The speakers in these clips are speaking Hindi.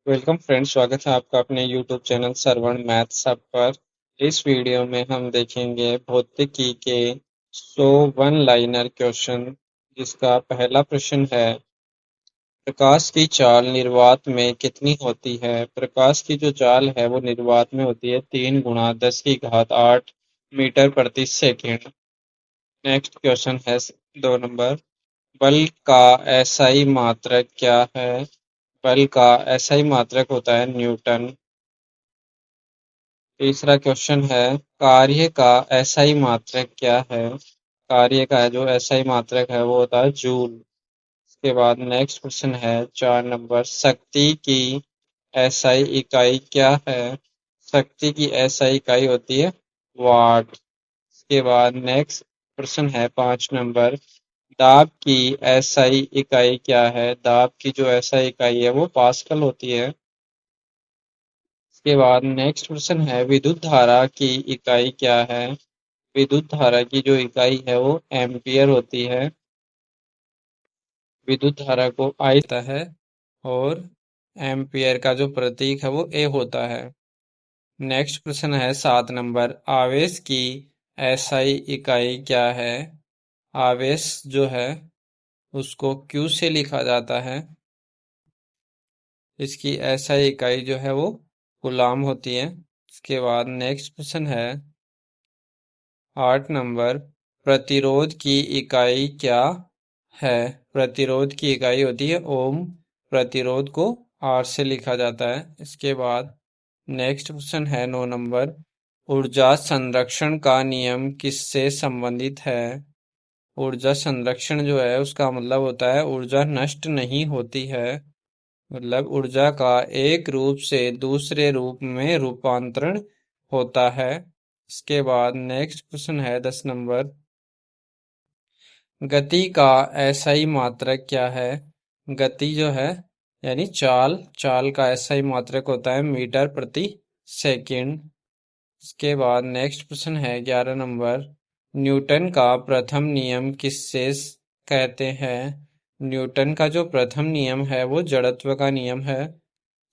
वेलकम फ्रेंड्स, स्वागत है आपका अपने यूट्यूब चैनल श्रवण मैथ्स हब पर। इस वीडियो में हम देखेंगे भौतिकी के 100 वन लाइनर क्वेश्चन, जिसका पहला प्रश्न है, प्रकाश की चाल निर्वात में कितनी होती है। प्रकाश की जो चाल है वो निर्वात में होती है 3 × 10⁸ मीटर प्रति सेकेंड। नेक्स्ट क्वेश्चन है 2 नंबर, बल का एसआई मात्रक क्या है। बल का एसआई मात्रक होता है न्यूटन। तीसरा क्वेश्चन है, कार्य का एसआई मात्रक क्या है। कार्य का जो एसआई मात्रक है वो होता है जूल। इसके बाद नेक्स्ट क्वेश्चन है 4 नंबर, शक्ति की एसआई इकाई क्या है। शक्ति की एसआई इकाई होती है वाट। इसके बाद नेक्स्ट प्रश्न है 5 नंबर, दाब की एसआई इकाई क्या है। दाब की जो एसआई इकाई है वो पास्कल होती है। इसके बाद नेक्स्ट प्रश्न है, विद्युत धारा की इकाई क्या है। विद्युत धारा की जो इकाई है वो एम्पियर होती है। विद्युत धारा को आई होता है और एम्पियर का जो प्रतीक है वो ए होता है। नेक्स्ट प्रश्न है 7 नंबर, आवेश की एसआई इकाई क्या है। आवेश जो है उसको क्यू से लिखा जाता है। इसकी एसआई इकाई जो है वो कूलाम होती है। इसके बाद नेक्स्ट प्रश्न है 8 नंबर, प्रतिरोध की इकाई क्या है। प्रतिरोध की इकाई होती है ओम। प्रतिरोध को आर से लिखा जाता है। इसके बाद नेक्स्ट क्वेश्चन है 9 नंबर, ऊर्जा संरक्षण का नियम किससे संबंधित है। ऊर्जा संरक्षण जो है उसका मतलब होता है ऊर्जा नष्ट नहीं होती है, मतलब ऊर्जा का एक रूप से दूसरे रूप में रूपांतरण होता है। इसके बाद नेक्स्ट प्रश्न है 10 नंबर, गति का एसआई मात्रक क्या है। गति जो है यानी चाल, चाल का एसआई मात्रक होता है मीटर प्रति सेकंड। इसके बाद नेक्स्ट प्रश्न है 11 नंबर, न्यूटन का प्रथम नियम किससे कहते हैं। न्यूटन का जो प्रथम नियम है वो जड़त्व का नियम है।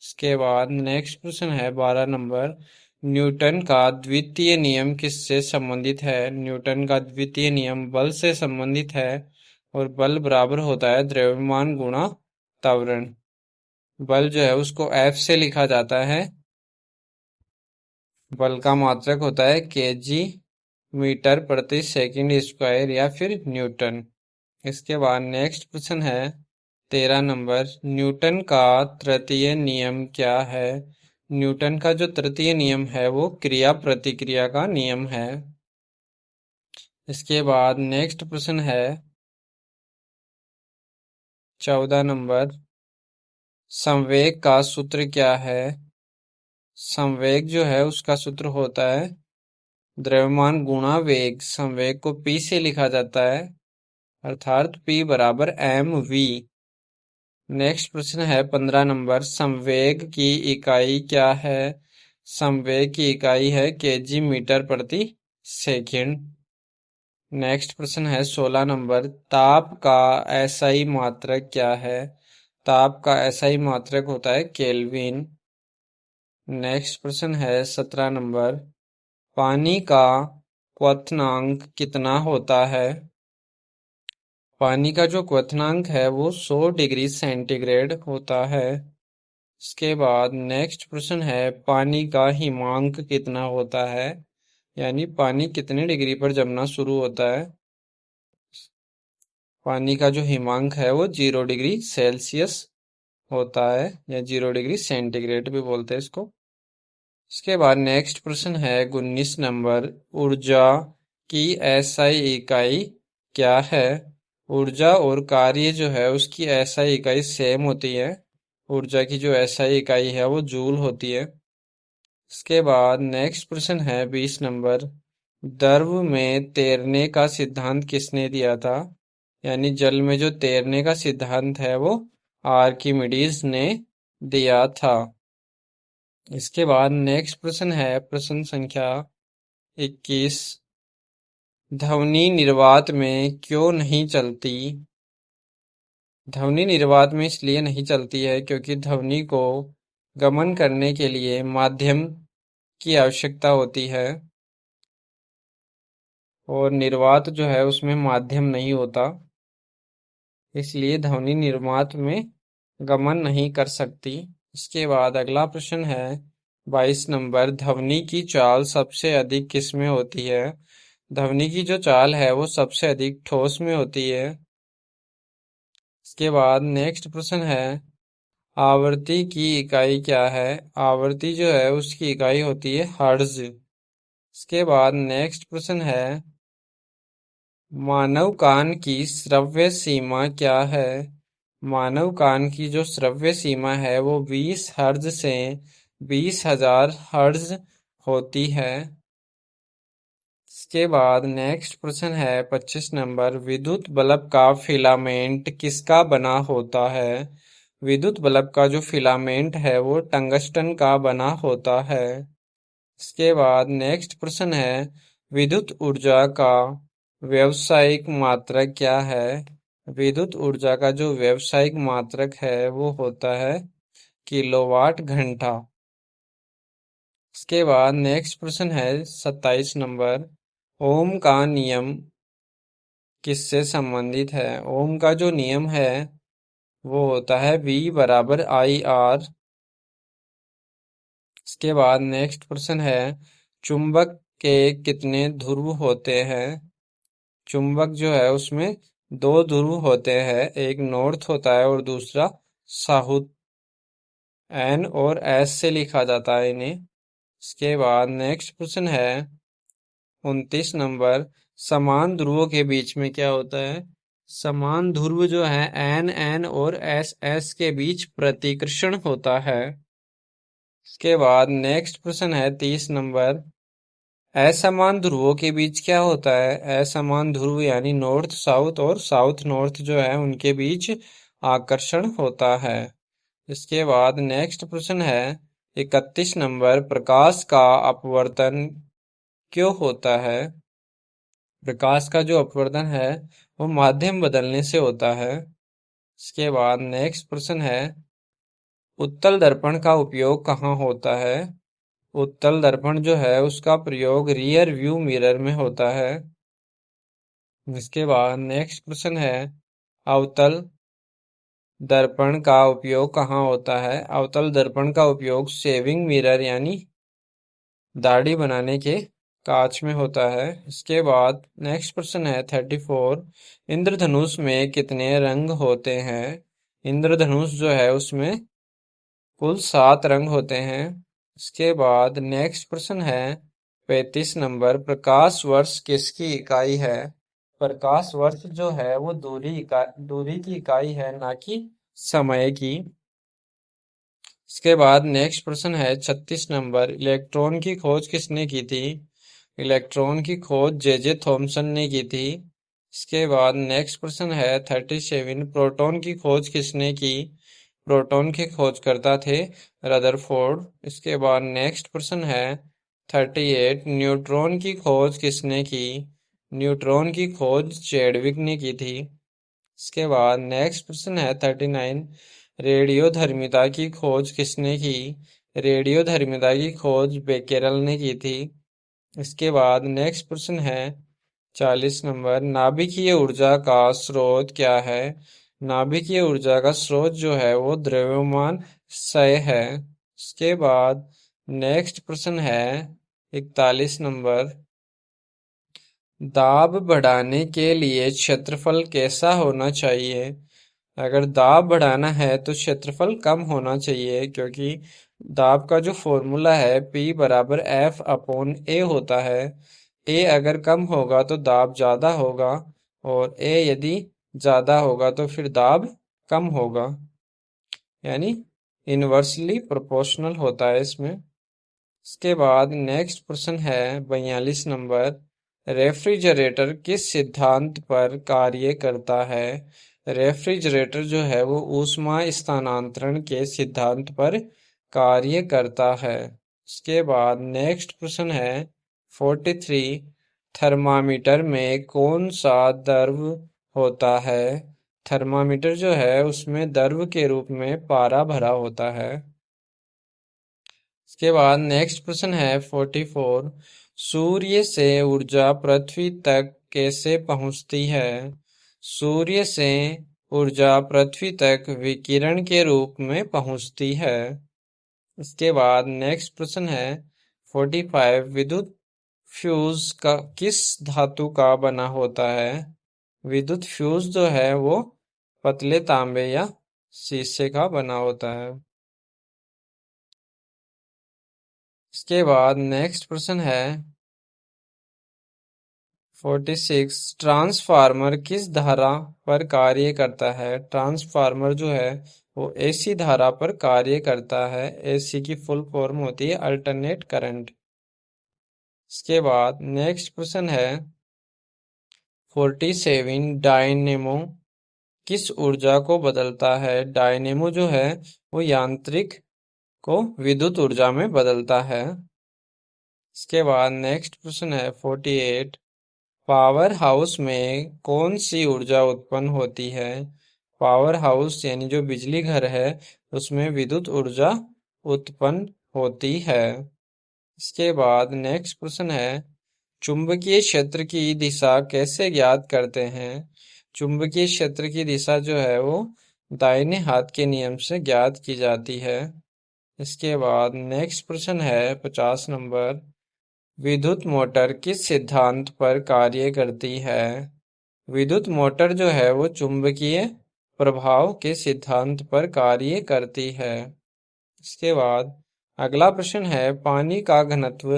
इसके बाद नेक्स्ट प्रश्न है 12 नंबर, न्यूटन का द्वितीय नियम किससे संबंधित है। न्यूटन का द्वितीय नियम बल से संबंधित है और बल बराबर होता है द्रव्यमान गुणा त्वरण। बल जो है उसको एफ से लिखा जाता है। बल का मात्रक होता है केजी मीटर प्रति सेकंड स्क्वायर या फिर न्यूटन। इसके बाद नेक्स्ट प्रश्न है 13 नंबर, न्यूटन का तृतीय नियम क्या है। न्यूटन का जो तृतीय नियम है वो क्रिया प्रतिक्रिया का नियम है। इसके बाद नेक्स्ट प्रश्न है 14 नंबर, संवेग का सूत्र क्या है। संवेग जो है उसका सूत्र होता है द्रव्यमान गुणा वेग। संवेग को p से लिखा जाता है, अर्थात p बराबर mv। नेक्स्ट प्रश्न है 15 नंबर, संवेग की इकाई क्या है। संवेग की इकाई है केजी मीटर प्रति सेकंड। नेक्स्ट प्रश्न है 16 नंबर, ताप का एसआई मात्रक क्या है। ताप का एसआई मात्रक होता है केल्विन। नेक्स्ट प्रश्न है 17 नंबर, पानी का क्वथनांक कितना होता है। पानी का जो क्वथनांक है वो 100 डिग्री सेंटीग्रेड होता है। इसके बाद नेक्स्ट प्रश्न है, पानी का हिमांक कितना होता है, यानी पानी कितने डिग्री पर जमना शुरू होता है। पानी का जो हिमांक है वो 0 डिग्री सेल्सियस होता है, या 0 डिग्री सेंटीग्रेड भी बोलते हैं इसको। इसके बाद नेक्स्ट प्रश्न है 19 नंबर, ऊर्जा की एसआई इकाई क्या है। ऊर्जा और कार्य जो है उसकी एसआई इकाई सेम होती है। ऊर्जा की जो एसआई इकाई है वो जूल होती है। इसके बाद नेक्स्ट प्रश्न है 20 नंबर, द्रव में तैरने का सिद्धांत किसने दिया था। यानी जल में जो तैरने का सिद्धांत है वो आर्किमिडीज ने दिया था। इसके बाद नेक्स्ट प्रश्न है प्रश्न संख्या 21, ध्वनि निर्वात में क्यों नहीं चलती। ध्वनि निर्वात में इसलिए नहीं चलती है क्योंकि ध्वनि को गमन करने के लिए माध्यम की आवश्यकता होती है और निर्वात जो है उसमें माध्यम नहीं होता, इसलिए ध्वनि निर्वात में गमन नहीं कर सकती। इसके बाद अगला प्रश्न है 22 नंबर, ध्वनि की चाल सबसे अधिक किस में होती है? ध्वनि की जो चाल है वो सबसे अधिक ठोस में होती है। इसके बाद नेक्स्ट प्रश्न है, आवृत्ति की इकाई क्या है? आवृत्ति जो है उसकी इकाई होती है हर्ट्ज। इसके बाद नेक्स्ट प्रश्न है, मानव कान की श्रव्य सीमा क्या है? मानव कान की जो श्रव्य सीमा है वो 20 हर्ट्ज से 20,000 हर्ट्ज होती है। इसके बाद नेक्स्ट प्रश्न है 25 नंबर, विद्युत बल्ब का फिलामेंट किसका बना होता है? विद्युत बल्ब का जो फिलामेंट है वो टंगस्टन का बना होता है। इसके बाद नेक्स्ट प्रश्न है, विद्युत ऊर्जा का व्यावसायिक मात्रक क्या है? विद्युत ऊर्जा का जो व्यावसायिक मात्रक है वो होता है किलोवाट घंटा। इसके बाद नेक्स्ट प्रश्न है 27 नंबर, ओम का नियम किससे संबंधित है? ओम का जो नियम है वो होता है V बराबर आई आर। इसके बाद नेक्स्ट प्रश्न है, चुंबक के कितने ध्रुव होते हैं? चुंबक जो है उसमें दो ध्रुव होते हैं, एक नॉर्थ होता है और दूसरा साउथ। एन और एस से लिखा जाता है इन्हें। इसके बाद नेक्स्ट प्रश्न है 29 नंबर, समान ध्रुवों के बीच में क्या होता है? समान ध्रुव जो है एन एन और एस एस के बीच प्रतिकर्षण होता है। इसके बाद नेक्स्ट प्रश्न है 30 नंबर, असमान ध्रुवों के बीच क्या होता है? असमान ध्रुव यानी नॉर्थ साउथ और साउथ नॉर्थ जो है उनके बीच आकर्षण होता है। इसके बाद नेक्स्ट प्रश्न है 31 नंबर, प्रकाश का अपवर्तन क्यों होता है? प्रकाश का जो अपवर्तन है वो माध्यम बदलने से होता है। इसके बाद नेक्स्ट प्रश्न है, उत्तल दर्पण का उपयोग कहाँ होता है? उत्तल दर्पण जो है उसका प्रयोग रियर व्यू मिरर में होता है। इसके बाद नेक्स्ट प्रश्न है, अवतल दर्पण का उपयोग कहाँ होता है? अवतल दर्पण का उपयोग शेविंग मिरर यानी दाढ़ी बनाने के कांच में होता है। इसके बाद नेक्स्ट प्रश्न है 34, इंद्रधनुष में कितने रंग होते हैं? इंद्रधनुष जो है उसमें कुल 7 रंग होते हैं। इसके बाद नेक्स्ट प्रश्न है 35 नंबर, प्रकाश वर्ष किसकी इकाई है? प्रकाश वर्ष जो है वो दूरी की इकाई है, ना कि समय की। इसके बाद नेक्स्ट प्रश्न है 36 नंबर, इलेक्ट्रॉन की खोज किसने की थी? इलेक्ट्रॉन की खोज जे थॉमसन ने की थी। इसके बाद नेक्स्ट प्रश्न है 37, प्रोटॉन की खोज किसने की? प्रोटॉन के खोजकर्ता थे रदरफोर्ड। इसके बाद नेक्स्ट प्रश्न है 38, न्यूट्रॉन की खोज किसने की? न्यूट्रॉन की खोज चैडविक ने की थी। इसके बाद नेक्स्ट प्रश्न है 39, रेडियोधर्मिता की खोज किसने की? रेडियोधर्मिता की खोज बेकेरल ने की थी। इसके बाद नेक्स्ट प्रश्न है 40 नंबर, नाभिकीय ऊर्जा का स्रोत क्या है? नाभिकीय ऊर्जा का स्रोत जो है वो द्रव्यमान क्षय है। इसके बाद नेक्स्ट प्रश्न है 41 नंबर, दाब बढ़ाने के लिए क्षेत्रफल कैसा होना चाहिए? अगर दाब बढ़ाना है तो क्षेत्रफल कम होना चाहिए, क्योंकि दाब का जो फॉर्मूला है P बराबर F अपॉन A होता है। A अगर कम होगा तो दाब ज़्यादा होगा और A यदि ज़्यादा होगा तो फिर दाब कम होगा, यानी इन्वर्सली प्रोपोर्शनल होता है इसमें। इसके बाद नेक्स्ट प्रश्न है 42 नंबर, रेफ्रिजरेटर किस सिद्धांत पर कार्य करता है? रेफ्रिजरेटर जो है वो ऊष्मा स्थानांतरण के सिद्धांत पर कार्य करता है। इसके बाद नेक्स्ट प्रश्न है 43, थर्मामीटर में कौन सा द्रव होता है? थर्मामीटर जो है उसमें द्रव के रूप में पारा भरा होता है। इसके बाद नेक्स्ट प्रश्न है 44। सूर्य से ऊर्जा पृथ्वी तक कैसे पहुंचती है? सूर्य से ऊर्जा पृथ्वी तक विकिरण के रूप में पहुंचती है। इसके बाद नेक्स्ट प्रश्न है 45। विद्युत फ्यूज का किस धातु का बना होता है? विद्युत फ्यूज जो है वो पतले तांबे या शीशे का बना होता है। इसके बाद नेक्स्ट प्रश्न है 46। ट्रांसफार्मर किस धारा पर कार्य करता है? ट्रांसफार्मर जो है वो एसी धारा पर कार्य करता है। एसी की फुल फॉर्म होती है अल्टरनेट करंट। इसके बाद नेक्स्ट प्रश्न है 47। डायनेमो किस ऊर्जा को बदलता है? डायनेमो जो है वो यांत्रिक को विद्युत ऊर्जा में बदलता है। इसके बाद नेक्स्ट प्रश्न है 48। पावर हाउस में कौन सी ऊर्जा उत्पन्न होती है? पावर हाउस यानी जो बिजली घर है उसमें विद्युत ऊर्जा उत्पन्न होती है। इसके बाद नेक्स्ट प्रश्न है चुंबकीय क्षेत्र की दिशा कैसे ज्ञात करते हैं? चुंबकीय क्षेत्र की दिशा जो है वो दाहिने हाथ के नियम से ज्ञात की जाती है। इसके बाद नेक्स्ट प्रश्न है 50 नंबर। विद्युत मोटर किस सिद्धांत पर कार्य करती है? विद्युत मोटर जो है वो चुंबकीय प्रभाव के सिद्धांत पर कार्य करती है। इसके बाद अगला प्रश्न है पानी का घनत्व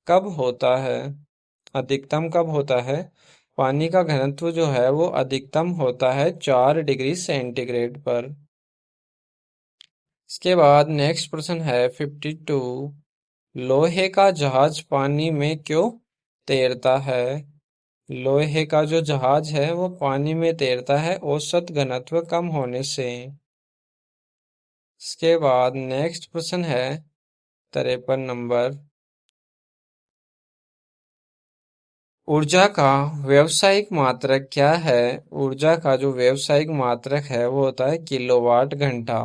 कब होता है? अधिकतम कब होता है? पानी का घनत्व जो है वो अधिकतम होता है 4 डिग्री सेंटीग्रेड पर। इसके बाद नेक्स्ट प्रश्न है 52। लोहे का जहाज पानी में क्यों तैरता है? लोहे का जो जहाज है वो पानी में तैरता है औसत घनत्व कम होने से। इसके बाद नेक्स्ट प्रश्न है 53 नंबर। ऊर्जा का व्यावसायिक मात्रक क्या है? ऊर्जा का जो व्यावसायिक मात्रक है वो होता है किलोवाट घंटा।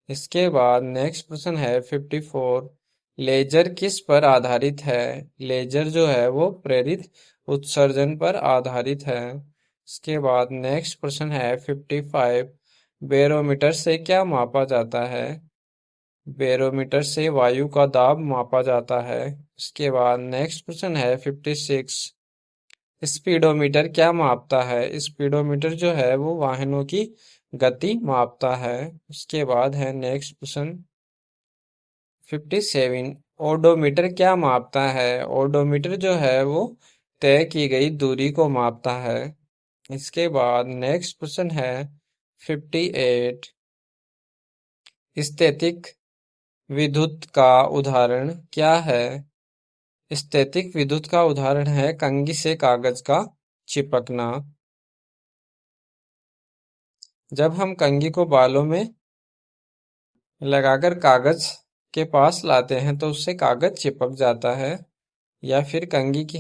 इसके बाद नेक्स्ट प्रश्न है 54। लेजर किस पर आधारित है? लेजर जो है वो प्रेरित उत्सर्जन पर आधारित है। इसके बाद नेक्स्ट प्रश्न है 55। बैरोमीटर से क्या मापा जाता है? बैरोमीटर से वायु का दाब मापा जाता है। इसके बाद नेक्स्ट प्रश्न है 56। स्पीडोमीटर क्या मापता है? स्पीडोमीटर जो है वो वाहनों की गति मापता है। उसके बाद है नेक्स्ट प्रश्न 57। ओडोमीटर क्या मापता है? ओडोमीटर जो है वो तय की गई दूरी को मापता है। इसके बाद नेक्स्ट प्रश्न है 58। स्थैतिक विद्युत का उदाहरण क्या है? स्थैतिक विद्युत का उदाहरण है कंघी से कागज का चिपकना। जब हम कंघी को बालों में लगाकर कागज के पास लाते हैं तो उससे कागज चिपक जाता है, या फिर कंघी की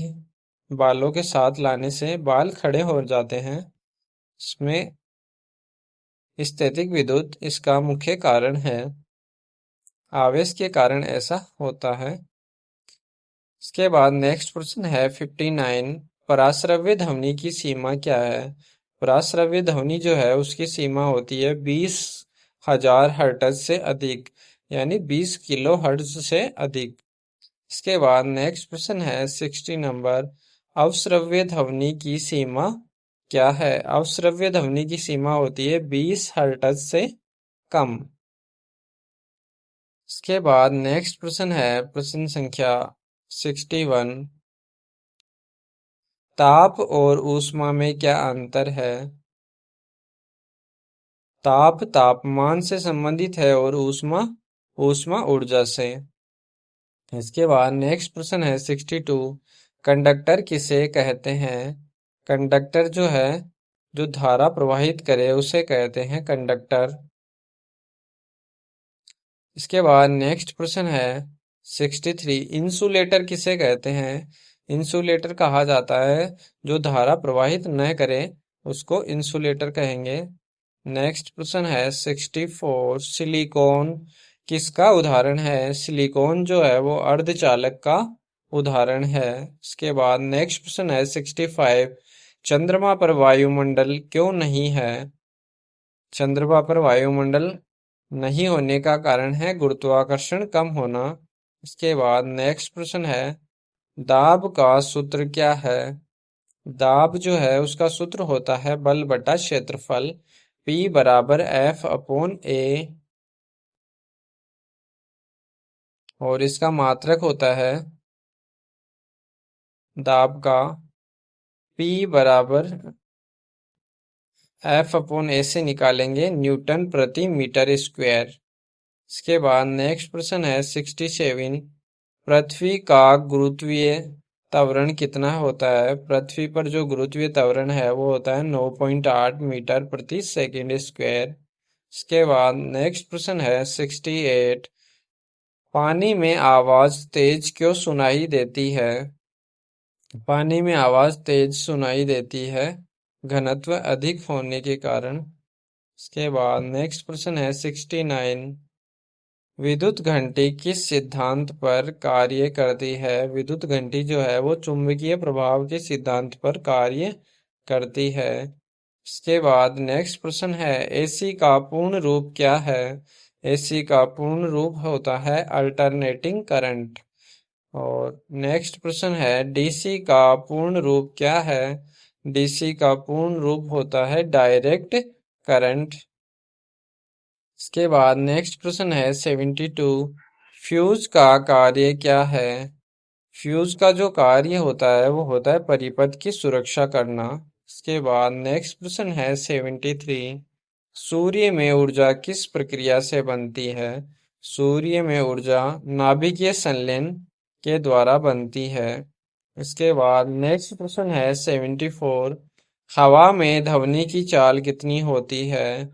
बालों के साथ लाने से बाल खड़े हो जाते हैं। इसमें स्थैतिक विद्युत इसका मुख्य कारण है। आवेश के कारण ऐसा होता है। इसके बाद नेक्स्ट प्रश्न है 59। पराश्रव्य ध्वनि की सीमा क्या है? पराश्रव्य ध्वनि जो है उसकी सीमा होती है 20,000 हर्ट्ज से अधिक, यानी 20 किलो हर्ट्ज से अधिक। इसके बाद नेक्स्ट प्रश्न है 60 नंबर। अवश्रव्य ध्वनि की सीमा क्या है? अवश्रव्य ध्वनि की सीमा होती है 20 हर्ट्ज से कम। इसके बाद नेक्स्ट प्रश्न है प्रश्न संख्या 61। ताप और ऊष्मा में क्या अंतर है? ताप तापमान से संबंधित है और ऊष्मा ऊष्मा ऊर्जा से। इसके बाद नेक्स्ट प्रश्न है 62। कंडक्टर किसे कहते हैं? कंडक्टर जो है जो धारा प्रवाहित करे उसे कहते हैं कंडक्टर। इसके बाद नेक्स्ट प्रश्न है 63। इंसुलेटर किसे कहते हैं? इंसुलेटर कहा जाता है जो धारा प्रवाहित न करे उसको इंसुलेटर कहेंगे। नेक्स्ट प्रश्न है 64। सिलिकॉन किसका उदाहरण है? सिलिकॉन जो है वो अर्धचालक का उदाहरण है। इसके बाद नेक्स्ट क्वेश्चन है 65। चंद्रमा पर वायुमंडल क्यों नहीं है? चंद्रमा पर वायुमंडल नहीं होने का कारण है गुरुत्वाकर्षण कम होना। इसके बाद नेक्स्ट प्रश्न है दाब का सूत्र क्या है? दाब जो है उसका सूत्र होता है बल बटा क्षेत्रफल, P बराबर F अपॉन A, और इसका मात्रक होता है दाब का P बराबर F अपॉन A से निकालेंगे न्यूटन प्रति मीटर स्क्वायर। इसके बाद नेक्स्ट प्रश्न है 67। पृथ्वी का गुरुत्वीय त्वरण कितना होता है? पृथ्वी पर जो गुरुत्वीय त्वरण है वो होता है 9.8 मीटर प्रति सेकंड स्क्वायर। इसके बाद नेक्स्ट प्रश्न है 68। पानी में आवाज तेज क्यों सुनाई देती है? पानी में आवाज तेज सुनाई देती है घनत्व अधिक होने के कारण। इसके बाद नेक्स्ट प्रश्न है 69। विद्युत घंटी किस सिद्धांत पर कार्य करती है? विद्युत घंटी जो है वो चुंबकीय प्रभाव के सिद्धांत पर कार्य करती है। इसके बाद नेक्स्ट प्रश्न है एसी का पूर्ण रूप क्या है? एसी का पूर्ण रूप होता है अल्टरनेटिंग करंट। और नेक्स्ट प्रश्न है डीसी का पूर्ण रूप क्या है? डीसी का पूर्ण रूप होता है डायरेक्ट करंट। इसके बाद नेक्स्ट प्रश्न है 72। फ्यूज का कार्य क्या है? फ्यूज का जो कार्य होता है वो होता है परिपथ की सुरक्षा करना। इसके बाद नेक्स्ट प्रश्न है 73। सूर्य में ऊर्जा किस प्रक्रिया से बनती है? सूर्य में ऊर्जा नाभिकीय संलयन के द्वारा बनती है। इसके बाद नेक्स्ट प्रश्न है 74। हवा में ध्वनि की चाल कितनी होती है?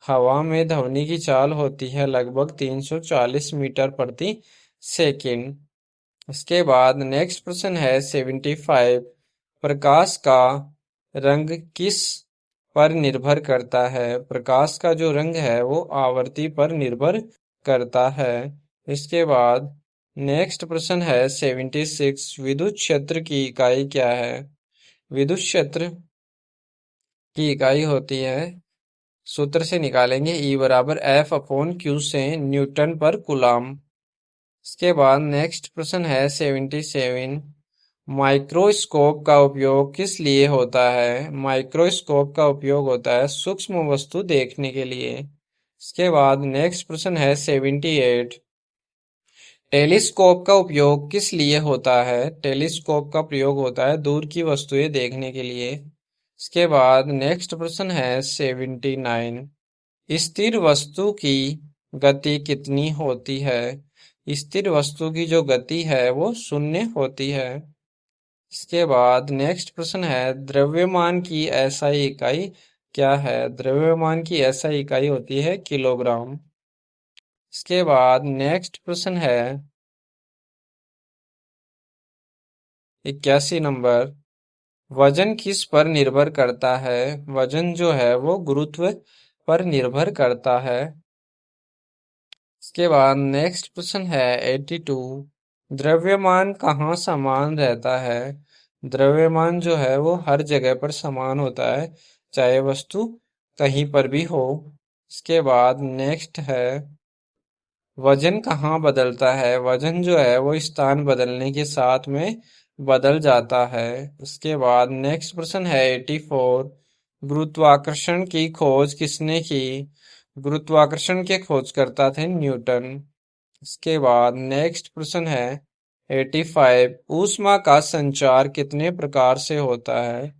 हवा में ध्वनि की चाल होती है लगभग 340 मीटर प्रति सेकंड। इसके बाद नेक्स्ट प्रश्न है 75। प्रकाश का रंग किस पर निर्भर करता है? प्रकाश का जो रंग है वो आवर्ती पर निर्भर करता है। इसके बाद नेक्स्ट प्रश्न है 76। विद्युत क्षेत्र की इकाई क्या है? विद्युत क्षेत्र की इकाई होती है, सूत्र से निकालेंगे, E बराबर F अपॉन Q से न्यूटन पर कूलाम। इसके बाद नेक्स्ट प्रश्न है 77। माइक्रोस्कोप का उपयोग किस लिए होता है? माइक्रोस्कोप का उपयोग होता है सूक्ष्म वस्तु देखने के लिए। इसके बाद नेक्स्ट प्रश्न है 78। टेलीस्कोप का उपयोग किस लिए होता है? टेलीस्कोप का प्रयोग होता है दूर की वस्तुएं देखने के लिए। इसके बाद नेक्स्ट प्रश्न है 79। स्थिर वस्तु की गति कितनी होती है? स्थिर वस्तु की जो गति है वो शून्य होती है। इसके बाद नेक्स्ट प्रश्न है द्रव्यमान की एसआई इकाई क्या है? द्रव्यमान की एसआई इकाई होती है किलोग्राम। इसके बाद नेक्स्ट प्रश्न है 81 नंबर। वजन किस पर निर्भर करता है? वजन जो है वो गुरुत्व पर निर्भर करता है। इसके बाद नेक्स्ट प्रश्न है 82। द्रव्यमान कहाँ समान रहता है? द्रव्यमान जो है वो हर जगह पर समान होता है, चाहे वस्तु कहीं पर भी हो। इसके बाद नेक्स्ट है वजन कहाँ बदलता है? वजन जो है वो स्थान बदलने के साथ में बदल जाता है। उसके बाद नेक्स्ट प्रश्न है 84। गुरुत्वाकर्षण की खोज किसने की? गुरुत्वाकर्षण के खोजकर्ता थे न्यूटन। इसके बाद नेक्स्ट प्रश्न है 85। ऊष्मा का संचार कितने प्रकार से होता है?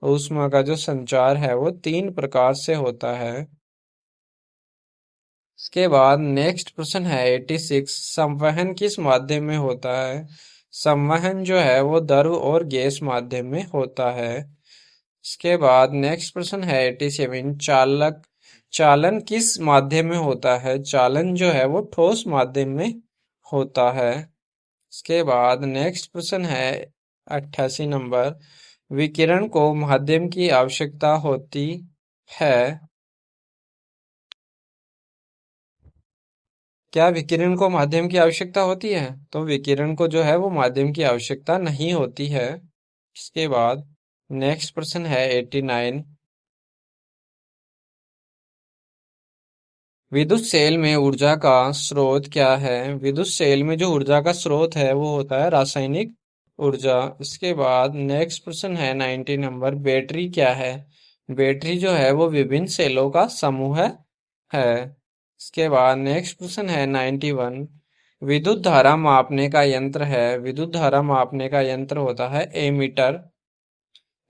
ऊष्मा का जो संचार है वो 3 प्रकार से होता है। इसके बाद नेक्स्ट प्रश्न है 86। संवहन किस माध्यम में होता है? संवहन जो है वो द्रव और गैस माध्यम में होता है। इसके बाद नेक्स्ट प्रश्न है 87। चालन किस माध्यम में होता है? चालन जो है वो ठोस माध्यम में होता है। इसके बाद नेक्स्ट प्रश्न है 88 नंबर। विकिरण को माध्यम की आवश्यकता होती है क्या विकिरण को माध्यम की आवश्यकता होती है? तो विकिरण को जो है वो माध्यम की आवश्यकता नहीं होती है। इसके बाद नेक्स्ट प्रश्न है 89। विद्युत सेल में ऊर्जा का स्रोत क्या है? विद्युत सेल में जो ऊर्जा का स्रोत है वो होता है रासायनिक ऊर्जा। इसके बाद नेक्स्ट प्रश्न है 90 नंबर। बैटरी क्या है? बैटरी जो है वो विभिन्न सेलों का समूह है। इसके बाद नेक्स्ट प्रश्न है 91। विद्युत धारा मापने का यंत्र है। विद्युत धारा मापने का यंत्र होता है एमीटर,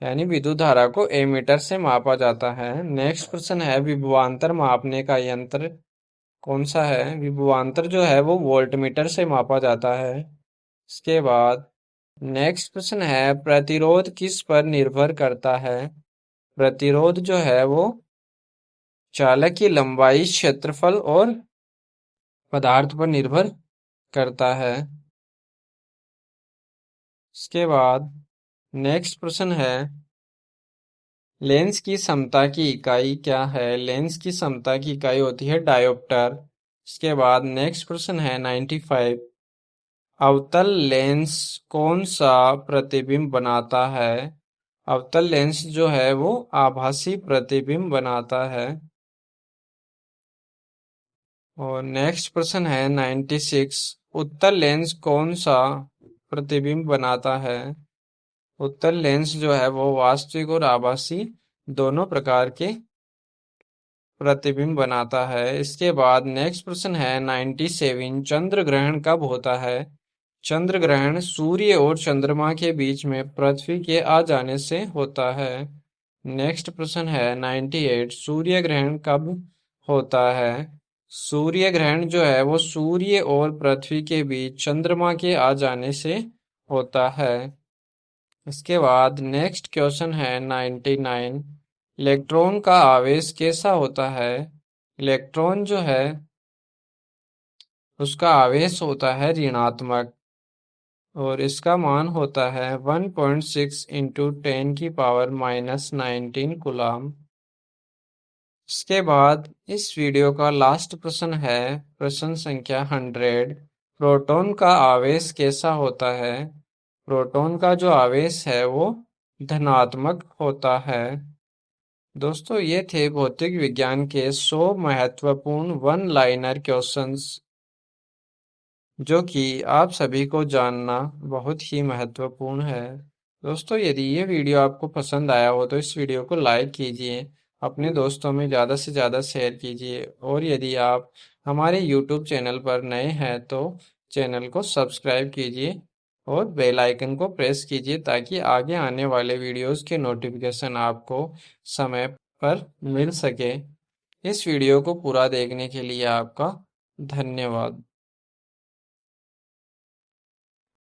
यानी विद्युत धारा को एमीटर से मापा जाता है। नेक्स्ट प्रश्न है विभवांतर मापने का यंत्र कौन सा है? विभवांतर जो है वो वोल्टमीटर से मापा जाता है। इसके बाद नेक्स्ट प्रश्न है प्रतिरोध किस पर निर्भर करता है? प्रतिरोध जो है वो चालक की लंबाई, क्षेत्रफल और पदार्थ पर निर्भर करता है। इसके बाद नेक्स्ट प्रश्न है लेंस की समता की इकाई क्या है? लेंस की समता की इकाई होती है डायोप्टर। इसके बाद नेक्स्ट प्रश्न है 95। अवतल लेंस कौन सा प्रतिबिंब बनाता है? अवतल लेंस जो है वो आभासी प्रतिबिंब बनाता है। और नेक्स्ट प्रश्न है 96। उत्तल लेंस कौन सा प्रतिबिंब बनाता है? उत्तल लेंस जो है वो वास्तविक और आभासी दोनों प्रकार के प्रतिबिंब बनाता है। इसके बाद नेक्स्ट प्रश्न है 97। चंद्र ग्रहण कब होता है? चंद्र ग्रहण सूर्य और चंद्रमा के बीच में पृथ्वी के आ जाने से होता है। नेक्स्ट प्रश्न है 98। सूर्य ग्रहण कब होता है? सूर्य ग्रहण जो है वो सूर्य और पृथ्वी के बीच चंद्रमा के आ जाने से होता है। इसके बाद नेक्स्ट क्वेश्चन है 99। इलेक्ट्रॉन का आवेश कैसा होता है? इलेक्ट्रॉन जो है उसका आवेश होता है ऋणात्मक और इसका मान होता है 1.6 इंटू 10⁻⁻19 कूलम। इसके बाद इस वीडियो का लास्ट प्रश्न है प्रश्न संख्या 100। प्रोटॉन का आवेश कैसा होता है? प्रोटॉन का जो आवेश है वो धनात्मक होता है। दोस्तों ये थे भौतिक विज्ञान के 100 महत्वपूर्ण वन लाइनर क्वेश्चंस जो कि आप सभी को जानना बहुत ही महत्वपूर्ण है। दोस्तों यदि ये वीडियो आपको पसंद आया हो तो इस वीडियो को लाइक कीजिए, अपने दोस्तों में ज़्यादा से ज़्यादा शेयर कीजिए और यदि आप हमारे यूट्यूब चैनल पर नए हैं तो चैनल को सब्सक्राइब कीजिए और बेल आइकन को प्रेस कीजिए ताकि आगे आने वाले वीडियोस के नोटिफिकेशन आपको समय पर मिल सके। इस वीडियो को पूरा देखने के लिए आपका धन्यवाद।